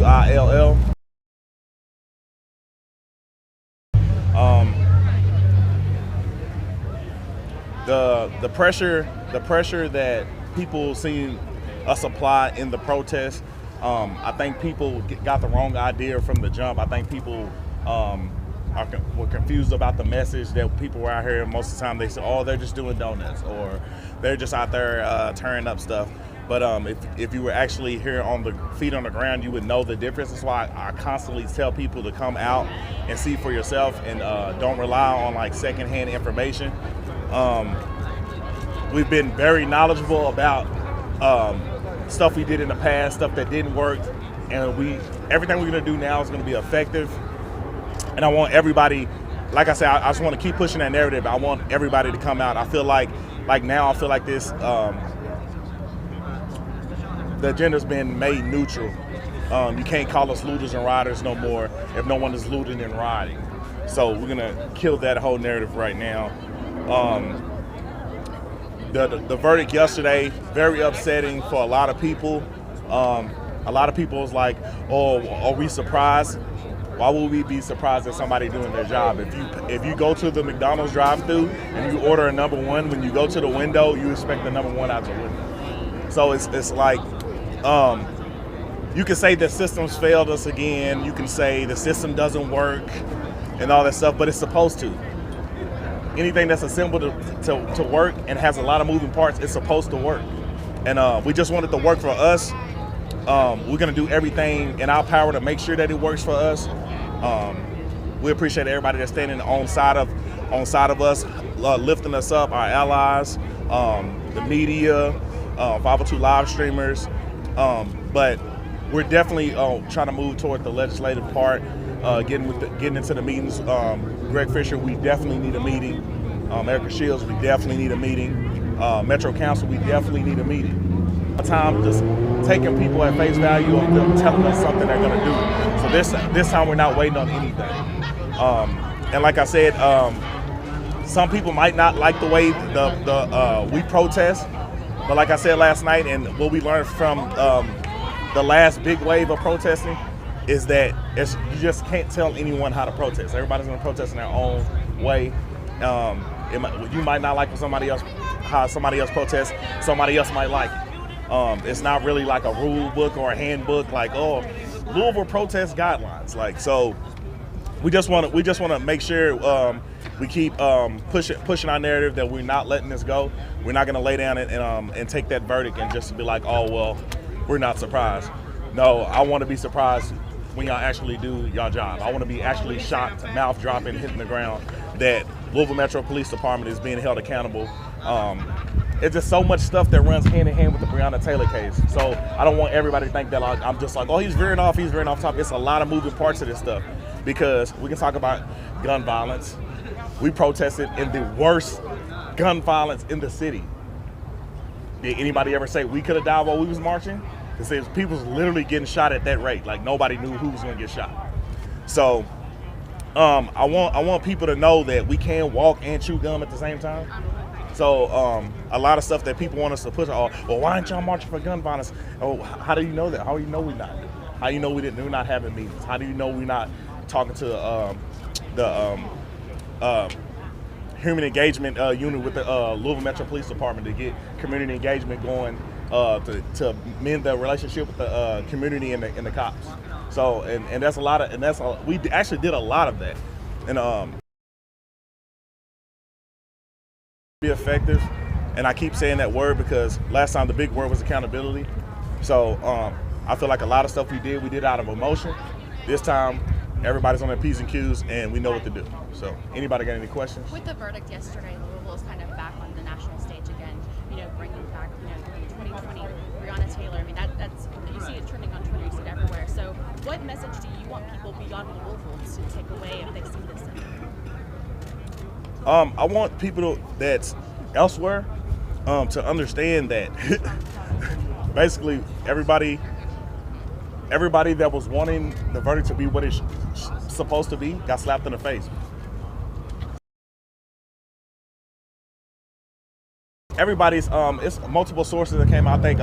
WILL. The pressure that people see us apply in the protest, I think people got the wrong idea from the jump. I think people were confused about the message that people were out here. Most of the time they say, oh, they're just doing donuts, or they're just out there tearing up stuff. But if you were actually here on the feet on the ground, you would know the difference. That's why I constantly tell people to come out and see for yourself, and don't rely on like secondhand information. We've been very knowledgeable about stuff we did in the past, stuff that didn't work, and everything we're gonna do now is gonna be effective. And I want everybody, like I said, I just want to keep pushing that narrative. I want everybody to come out. I feel like now I feel like this, the agenda's been made neutral. You can't call us looters and rioters no more if no one is looting and rioting. So we're gonna kill that whole narrative right now. The verdict yesterday, very upsetting for a lot of people. A lot of people was like, oh, are we surprised? Why would we be surprised at somebody doing their job? If you go to the McDonald's drive-thru and you order a number one, when you go to the window, you expect the number one out the window. So it's like, you can say the system's failed us again. You can say the system doesn't work and all that stuff, but it's supposed to. Anything that's assembled to work and has a lot of moving parts, it's supposed to work. And we just want it to work for us. We're gonna do everything in our power to make sure that it works for us. We appreciate everybody that's standing on side of us, lifting us up, our allies, the media, 502 live streamers. But we're definitely trying to move toward the legislative part, getting into the meetings. Greg Fisher, we definitely need a meeting. Erica Shields, we definitely need a meeting. Metro Council, we definitely need a meeting. Time just taking people at face value of them telling us something they're gonna do. So this time we're not waiting on anything. And like I said, some people might not like the way we protest, but like I said last night, and what we learned from the last big wave of protesting is that you just can't tell anyone how to protest. Everybody's gonna protest in their own way. You might not like how somebody else protests. Somebody else might like it. It's not really like a rule book or a handbook, like, oh, Louisville protest guidelines. Like, so we just want to make sure we keep pushing our narrative that we're not letting this go. We're not going to lay down and take that verdict and just be like, oh, well, we're not surprised. No, I want to be surprised when y'all actually do y'all job. I want to be actually shocked, mouth dropping, hitting the ground, that Louisville Metro Police Department is being held accountable. It's just so much stuff that runs hand in hand with the Breonna Taylor case. So I don't want everybody to think that I'm just like, oh, he's veering off top. It's a lot of moving parts of this stuff, because we can talk about gun violence. We protested in the worst gun violence in the city. Did anybody ever say we could have died while we was marching? Because people was literally getting shot at that rate. Like, nobody knew who was gonna get shot. So I want people to know that we can walk and chew gum at the same time. So a lot of stuff that people want us to push, well, why aren't y'all marching for gun violence? Oh, how do you know that? How do you know we're not? How do you know we're not having meetings? How do you know we're not talking to the human engagement unit with the Louisville Metro Police Department to get community engagement going, to mend the relationship with the community and the cops. So and that's a lot of, we actually did a lot of that. And be effective, and I keep saying that word because last time the big word was accountability. So I feel like a lot of stuff we did out of emotion. This time everybody's on their P's and Q's and we know what to do. So anybody got any questions? With the verdict yesterday, Louisville is kind of back on the national stage again, bringing back, the 2020 Breonna Taylor. I mean, that's, you see it trending on Twitter, you see it everywhere. So what message do you want people beyond Louisville to take away if they see this? I want people that's elsewhere to understand that basically everybody that was wanting the verdict to be what it's supposed to be got slapped in the face. Everybody's it's multiple sources that came out. I think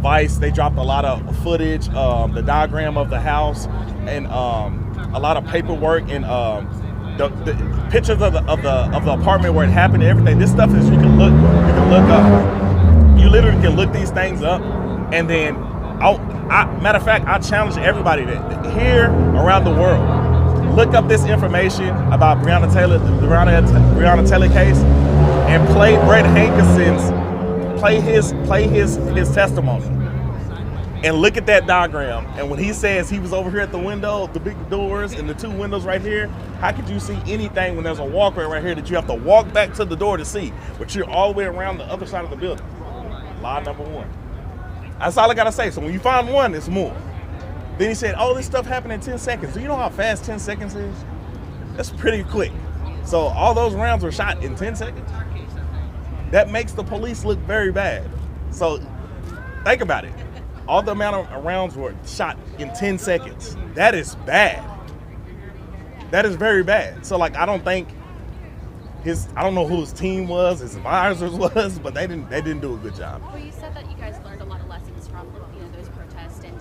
Vice, they dropped a lot of footage, the diagram of the house, and a lot of paperwork, and the pictures of the apartment where it happened and everything. This stuff is you can look up. You literally can look these things up, and then matter of fact, I challenge everybody that here around the world, look up this information about Breonna Taylor case, and play Brett Hankinson's, play his testimony, and look at that diagram. And when he says he was over here at the window, the big doors and the two windows right here, how could you see anything when there's a walkway right here that you have to walk back to the door to see, but you're all the way around the other side of the building? Lie number one. That's all I gotta say. So when you find one, it's more. Then he said, oh, this stuff happened in 10 seconds. Do you know how fast 10 seconds is? That's pretty quick. So all those rounds were shot in 10 seconds? That makes the police look very bad. So think about it. All the amount of rounds were shot in 10 seconds. That is bad. That is very bad. So like, I don't know who his team was, his advisors was, but they didn't do a good job. Well, you said that you guys learned a lot of lessons from those protests, and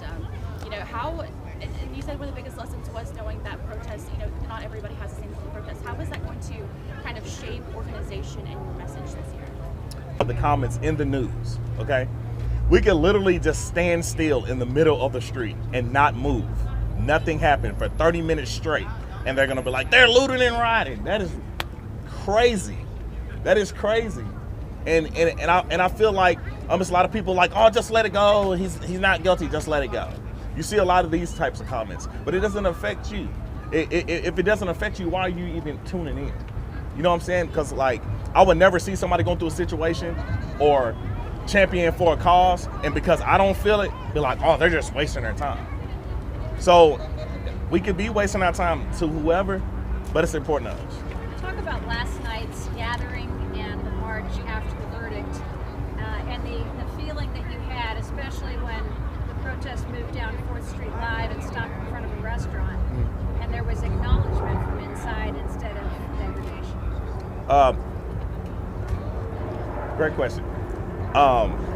how. And you said one of the biggest lessons was knowing that protests, not everybody has the same kind of protest. How is that going to kind of shape organization and your message this year? The comments in the news, okay? We could literally just stand still in the middle of the street and not move. Nothing happened for 30 minutes straight, and they're gonna be like, they're looting and rioting. That is crazy. That is crazy. And I feel like just a lot of people like, oh, just let it go. He's not guilty. Just let it go. You see a lot of these types of comments, but it doesn't affect you. If it doesn't affect you, why are you even tuning in? You know what I'm saying? Because like, I would never see somebody going through a situation or champion for a cause, and because I don't feel it, be like, oh, they're just wasting their time. So we could be wasting our time to whoever, but it's important to us. Talk about last night's gathering and the march after the verdict, and the feeling that you had, especially when the protest moved down 4th Street Live and stopped in front of a restaurant, and there was acknowledgement from inside instead of degradation. Great question.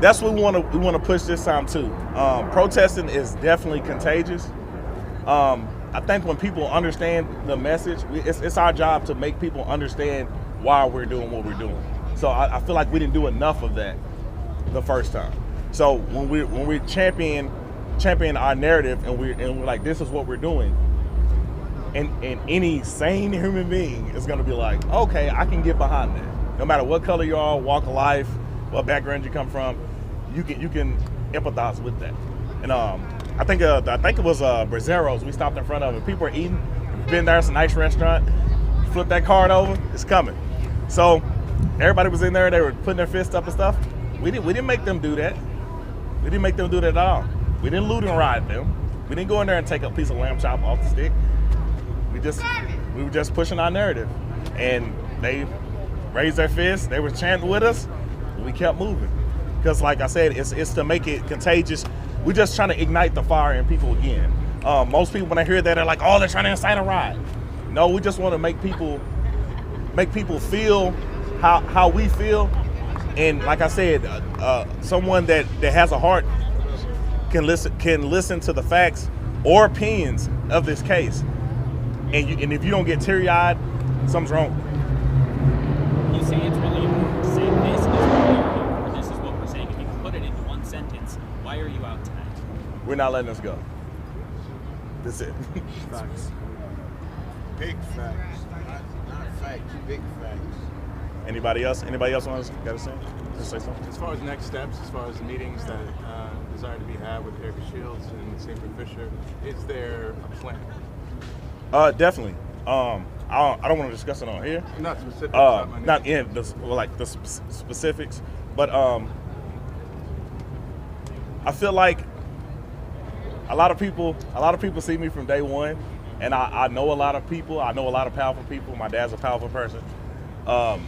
That's what we want to push this time too. Protesting is definitely contagious. I think when people understand the message, it's our job to make people understand why we're doing what we're doing. So I feel like we didn't do enough of that the first time. So when we champion our narrative and we're like, this is what we're doing, and any sane human being is going to be like, okay, I can get behind that. No matter what color you are, walk of life, what background you come from, you can empathize with that. And I think it was Brazero's we stopped in front of, and people were eating. We've been there, it's a nice restaurant. Flip that card over, it's coming. So everybody was in there, they were putting their fists up and stuff. We didn't make them do that. We didn't make them do that at all. We didn't loot and riot them. We didn't go in there and take a piece of lamb chop off the stick. We were just pushing our narrative, and they raised their fists. They were chanting with us. And we kept moving, because like I said, it's to make it contagious. We're just trying to ignite the fire in people again. Most people, when they hear that, they're like, "Oh, they're trying to incite a riot." No, we just want to make people feel how we feel. And like I said, someone that has a heart can listen to the facts or opinions of this case. And if you don't get teary-eyed, something's wrong. You say it's really important to say this is what we're here for. This is what we're saying. If you can put it into one sentence, why are you out tonight? We're not letting us go. That's it. Facts. Big facts. Not facts, big facts. Anybody else got to say? Just say something. As far as next steps, as far as the meetings that desire to be had with Erica Shields and Sanford Fisher, is there a plan? Definitely. I don't want to discuss it on here. Not specific. Not in the specifics, but I feel like a lot of people see me from day one, and I know a lot of people. I know a lot of powerful people. My dad's a powerful person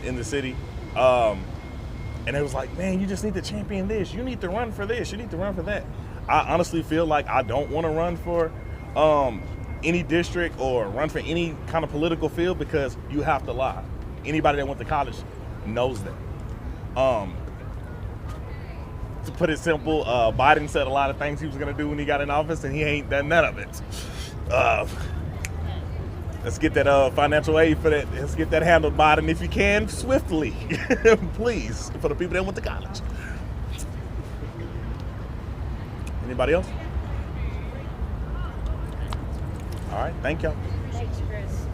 in the city, and it was like, man, you just need to champion this. You need to run for this. You need to run for that. I honestly feel like I don't want to run for any district or run for any kind of political field, because you have to lie. Anybody that went to college knows that. put it simple. Biden said a lot of things he was going to do when he got in office, and he ain't done none of it. Let's get that financial aid for that. Let's get that handled, Biden, if you can, swiftly, please, for the people that went to college. Anybody else? All right, thank y'all. Thanks, Chris.